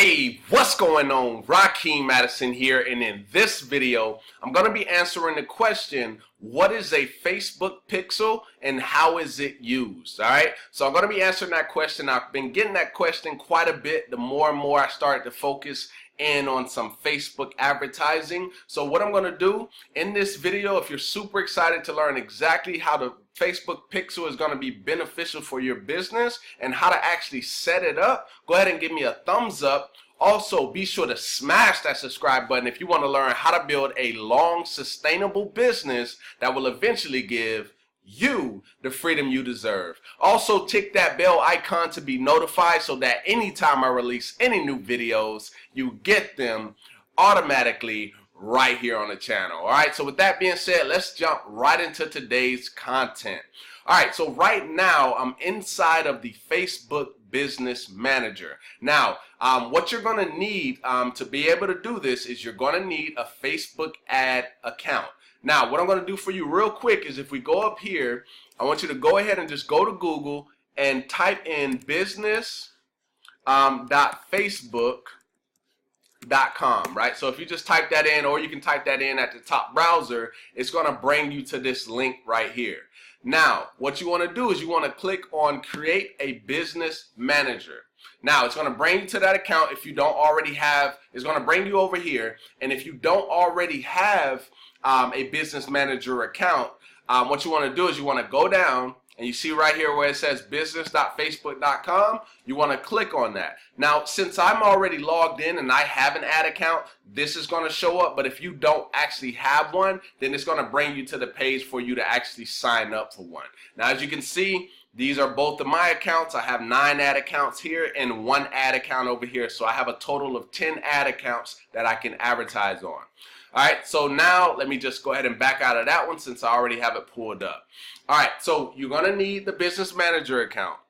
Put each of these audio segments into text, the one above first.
Hey, what's going on? Rakeem Madison here, and in this video, I'm going to be answering the question, what is a Facebook pixel and how is it used? Alright, so I'm going to be answering that question. I've been getting that question quite a bit the more and more I started to focus in on some Facebook advertising. So what I'm going to do in this video, if you're super excited to learn exactly how the Facebook pixel is going to be beneficial for your business and how to actually set it up, go ahead and give me a thumbs up. Also, be sure to smash that subscribe button if you want to learn how to build a long, sustainable business that will eventually give you the freedom you deserve. Also, tick that bell icon to be notified so that anytime I release any new videos, you get them automatically right here on the channel. Alright, so with that being said, let's jump right into today's content. Alright, so right now I'm inside of the Facebook Business Manager. Now, what you're going to need to be able to do this is you're going to need a Facebook ad account. Now, what I'm going to do for you real quick is if we go up here, I want you to go ahead and just go to Google and type in business.facebook.com, right? So if you just type that in, or you can type that in at the top browser, it's going to bring you to this link right here. Now, what you want to do is you want to click on Create a Business Manager. Now, it's going to bring you to that account. If you don't already have, it's going to bring you over here. And if you don't already have a Business Manager account, what you want to do is you want to go down and you see right here where it says business.facebook.com, you want to click on that. Now, since I'm already logged in and I have an ad account, this is going to show up. But if you don't actually have one, then it's going to bring you to the page for you to actually sign up for one. Now, as you can see, these are both of my accounts. I have 9 ad accounts here and 1 ad account over here. So I have a total of 10 ad accounts that I can advertise on. Alright, so now let me just go ahead and back out of that one since I already have it pulled up. Alright, so you're going to need the Business Manager account.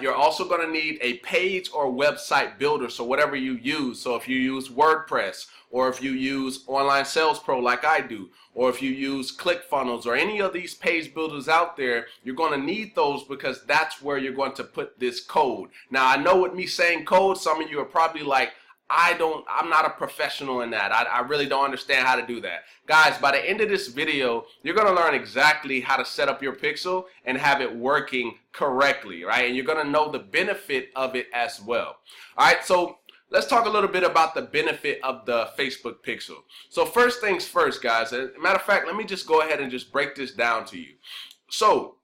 You're also going to need a page or website builder, so whatever you use. So if you use WordPress, or if you use Online Sales Pro like I do, or if you use ClickFunnels or any of these page builders out there, you're going to need those because that's where you're going to put this code. Now, I know with me saying code, some of you are probably like, I'm not a professional in that. I really don't understand how to do that. Guys, by the end of this video, you're going to learn exactly how to set up your pixel and have it working correctly, right? And you're going to know the benefit of it as well. All right, so let's talk a little bit about the benefit of the Facebook pixel. So first things first, guys. As a matter of fact, let me just go ahead and just break this down to you. So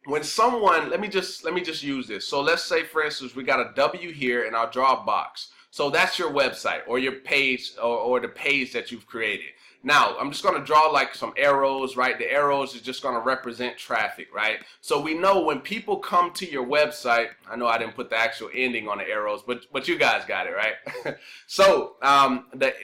when someone, let me just use this. So let's say, for instance, we got a W here and I'll draw a box. So that's your website or your page or the page that you've created. Now, I'm just going to draw like some arrows, right? The arrows is just going to represent traffic, right? So we know when people come to your website, I know I didn't put the actual ending on the arrows, but you guys got it, right? So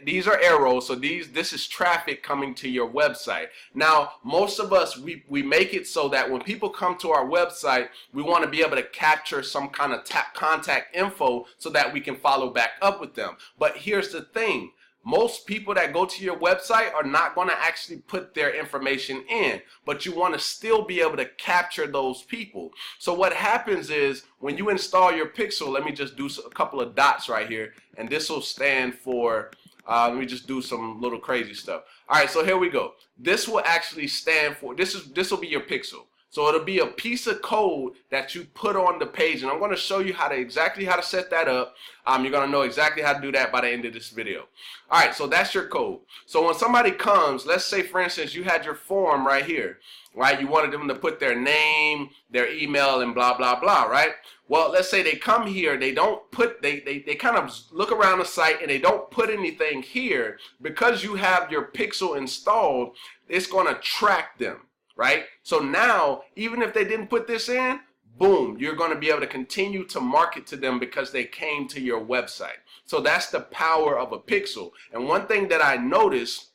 these are arrows. So this is traffic coming to your website. Now, most of us, we make it so that when people come to our website, we want to be able to capture some kind of contact info so that we can follow back up with them. But here's the thing. Most people that go to your website are not going to actually put their information in, but you want to still be able to capture those people. So what happens is when you install your pixel, let me just do a couple of dots right here, and this will stand for, let me just do some little crazy stuff. All right, so here we go. This will actually stand for, this will be your pixel. So it'll be a piece of code that you put on the page, and I'm going to show you exactly how to set that up. You're going to know exactly how to do that by the end of this video. All right, so that's your code. So when somebody comes, let's say, for instance, you had your form right here, right? You wanted them to put their name, their email, and blah, blah, blah, right? Well, let's say they come here, they don't put, they kind of look around the site and they don't put anything here. Because you have your pixel installed, it's going to track them. Right? So now, even if they didn't put this in, boom, you're going to be able to continue to market to them because they came to your website. So that's the power of a pixel. And one thing that I noticed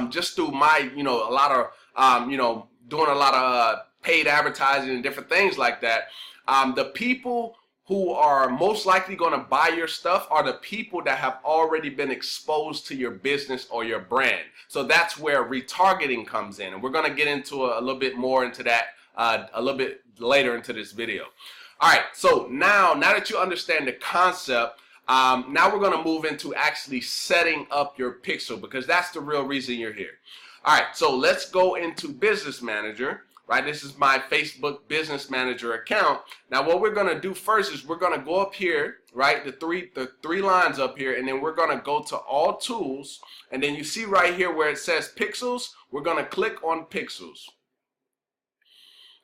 just through my, a lot of, doing a lot of paid advertising and different things like that, the people who are most likely going to buy your stuff are the people that have already been exposed to your business or your brand. So that's where retargeting comes in. And we're going to get into a little bit more into that a little bit later into this video. All right, so now that you understand the concept, Now we're going to move into actually setting up your pixel, because that's the real reason you're here. All right, so let's go into Business Manager. Right, this is my Facebook Business Manager account. Now what we're going to do first is we're going to go up here, right, the three lines up here, and then we're going to go to All Tools, and then you see right here where it says Pixels, we're going to click on Pixels.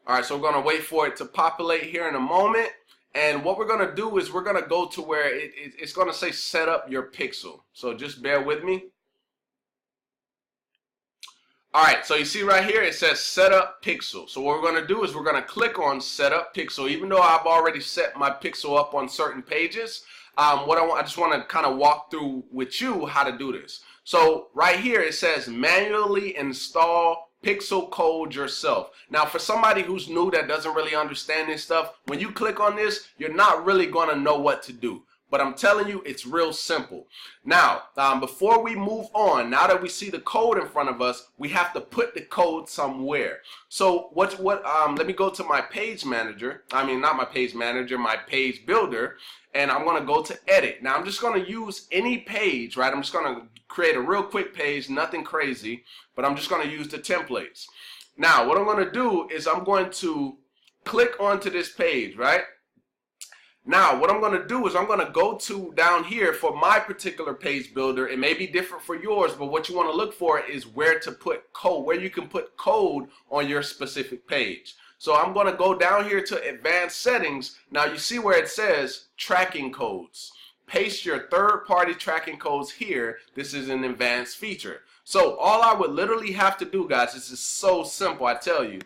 All right, so we're going to wait for it to populate here in a moment, and what we're going to do is we're going to go to where it's going to say set up your pixel. So just bear with me. All right, so you see right here, it says set up pixel. So what we're going to do is we're going to click on set up pixel. Even though I've already set my pixel up on certain pages, I just want to kind of walk through with you how to do this. So right here, it says manually install pixel code yourself. Now, for somebody who's new that doesn't really understand this stuff, when you click on this, you're not really going to know what to do. But I'm telling you, it's real simple. Now, before we move on, now that we see the code in front of us, we have to put the code somewhere. So let me go to my page manager. I mean, not my page manager, my page builder. And I'm going to go to edit. Now, I'm just going to use any page, right? I'm just going to create a real quick page, nothing crazy, but I'm just going to use the templates. Now, what I'm going to do is I'm going to click onto this page, right? Now, what I'm going to do is I'm going to go to down here for my particular page builder. It may be different for yours, but what you want to look for is where to put code, where you can put code on your specific page. So I'm going to go down here to advanced settings. Now you see where it says tracking codes. Paste your third-party tracking codes here. This is an advanced feature. So all I would literally have to do, guys, this is so simple, I tell you.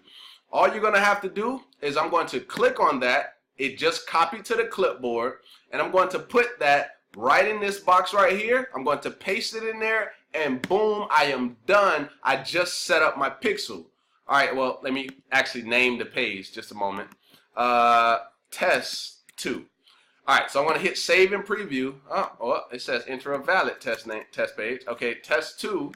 All you're going to have to do is I'm going to click on that. It just copied to the clipboard, and I'm going to put that right in this box right here. I'm going to paste it in there, and boom, I am done. I just set up my pixel. All right, well, let me actually name the page just a moment. Test 2. All right, so I'm going to hit save and preview. Oh, it says enter a valid test page. Okay, test 2.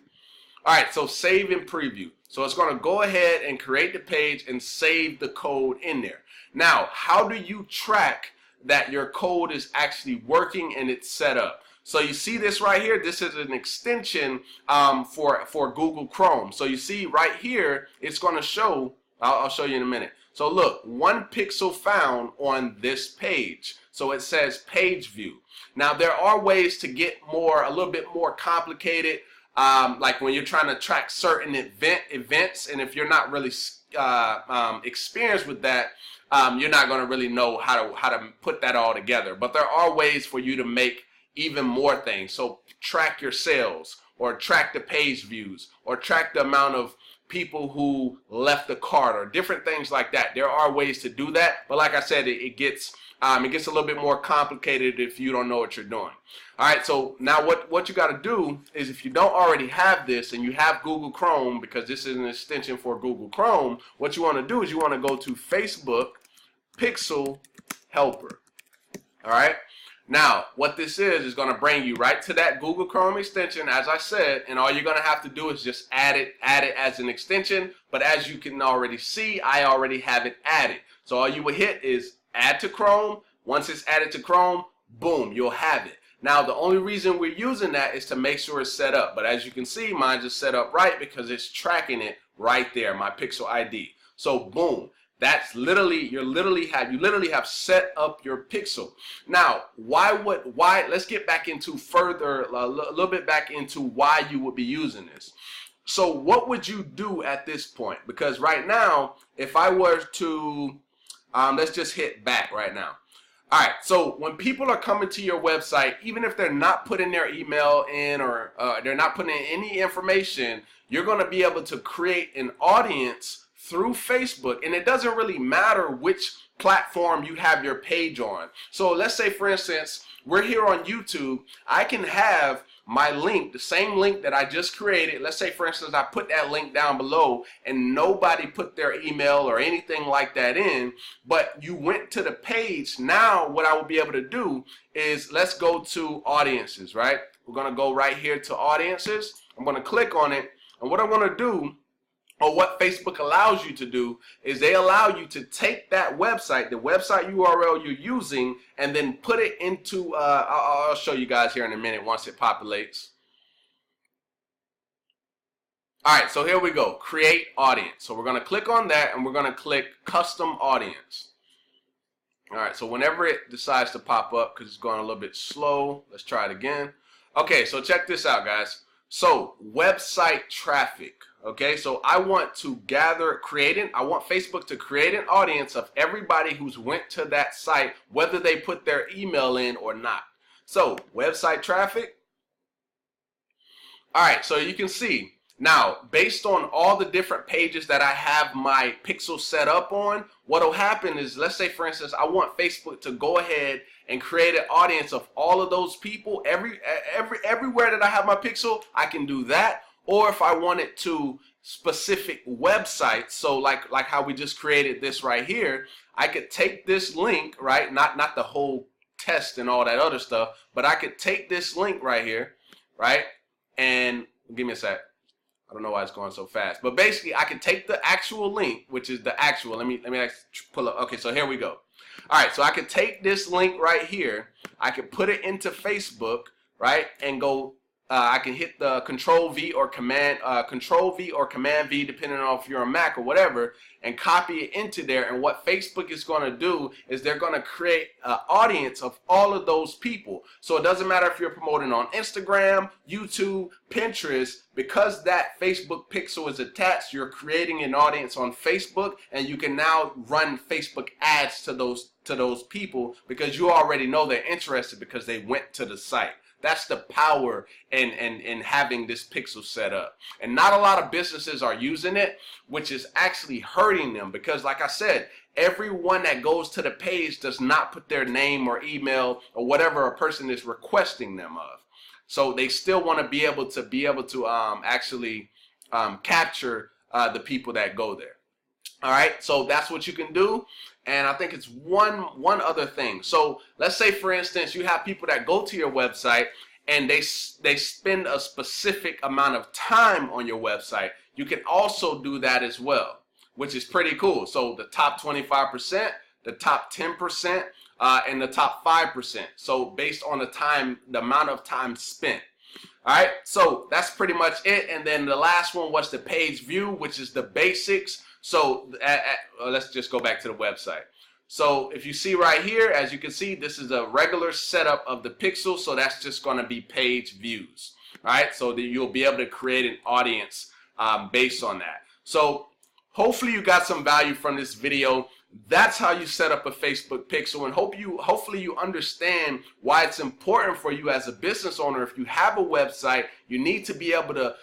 All right, so save and preview. So it's going to go ahead and create the page and save the code in there. Now, how do you track that your code is actually working and it's set up? So you see this right here, this is an extension for Google Chrome. So you see right here, it's going to show, I'll show you in a minute. So look, 1 pixel found on this page. So it says page view. Now there are ways to get a little bit more complicated, like when you're trying to track certain events, and if you're not really experienced with that, you're not going to really know how to put that all together. But there are ways for you to make even more things. So track your sales, or track the page views, or track the amount of people who left the cart, or different things like that. There are ways to do that, but like I said, it gets a little bit more complicated if you don't know what you're doing. All right, so now what you got to do is, if you don't already have this and you have Google Chrome, because this is an extension for Google Chrome, what you want to do is you want to go to Facebook Pixel Helper. All right. Now, what this is going to bring you right to that Google Chrome extension, as I said, and all you're going to have to do is just add it as an extension. But as you can already see, I already have it added. So all you will hit is add to Chrome. Once it's added to Chrome, boom, you'll have it. Now, the only reason we're using that is to make sure it's set up. But as you can see, mine just set up right because it's tracking it right there, my Pixel ID. So boom. That's literally, you literally have set up your pixel. Now, let's get back into a little bit back into why you would be using this. So what would you do at this point? Because right now, if I were to, let's just hit back right now. All right, so when people are coming to your website, even if they're not putting their email in, or they're not putting in any information, you're going to be able to create an audience through Facebook, and it doesn't really matter which platform you have your page on. So let's say, for instance, we're here on YouTube. I can have my link, the same link that I just created. Let's say, for instance, I put that link down below and nobody put their email or anything like that in, but you went to the page. Now what I will be able to do is, let's go to audiences, right? We're going to go right here to audiences. I'm going to click on it, and what I'm going to do or what Facebook allows you to do, is they allow you to take that website, the website URL you're using, and then put it into, I'll show you guys here in a minute once it populates. All right, so here we go, create audience. So we're gonna click on that and we're gonna click custom audience. All right, so whenever it decides to pop up, because it's going a little bit slow, let's try it again. Okay, so check this out, guys. So website traffic. Okay, so I want to I want Facebook to create an audience of everybody who's went to that site, whether they put their email in or not. So website traffic. All right, so you can see now, based on all the different pages that I have my pixel set up on, what will happen is, let's say for instance, I want Facebook to go ahead and create an audience of all of those people. Everywhere that I have my pixel, I can do that. Or if I want it to specific websites, so like how we just created this right here, I could take this link, right? Not the whole test and all that other stuff, but I could take this link right here, right? And give me a sec. I don't know why it's going so fast, but basically I can take the actual link, which is the actual, let me pull up. Okay, so here we go. All right, so I could take this link right here, I could put it into Facebook, right, and go, I can hit the Control V or Command V, depending on if you're a Mac or whatever, and copy it into there. And what Facebook is going to do is they're going to create an audience of all of those people. So it doesn't matter if you're promoting on Instagram, YouTube, Pinterest, because that Facebook pixel is attached, you're creating an audience on Facebook, and you can now run Facebook ads to those people because you already know they're interested because they went to the site. That's the power in having this pixel set up. And not a lot of businesses are using it, which is actually hurting them because, like I said, everyone that goes to the page does not put their name or email or whatever a person is requesting them of. So they still want to be able to actually capture the people that go there. All right, so that's what you can do. And I think it's one other thing. So let's say, for instance, you have people that go to your website and they spend a specific amount of time on your website. You can also do that as well, which is pretty cool. So the top 25%, the top 10%, and the top 5%. So based on the amount of time spent. All right, so that's pretty much it. And then the last one was the page view, which is the basics. So let's just go back to the website. So if you see right here, as you can see, this is a regular setup of the pixel. So that's just going to be page views. All right, so that you'll be able to create an audience based on that. So hopefully you got some value from this video. That's how you set up a Facebook pixel, and hopefully you understand why it's important for you as a business owner. If you have a website, you need to be able to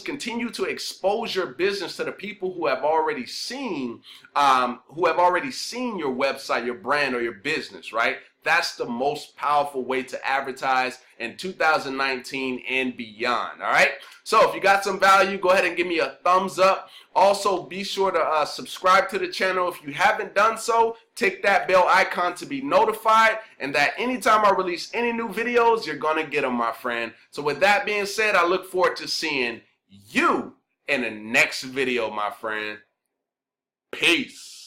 continue to expose your business to the people who have already seen your website, your brand, or your business, right? That's the most powerful way to advertise in 2019 and beyond, all right? So if you got some value, go ahead and give me a thumbs up. Also, be sure to subscribe to the channel if you haven't done so. Tick that bell icon to be notified, and that anytime I release any new videos, you're going to get them, my friend. So with that being said, I look forward to seeing you in the next video, my friend. Peace.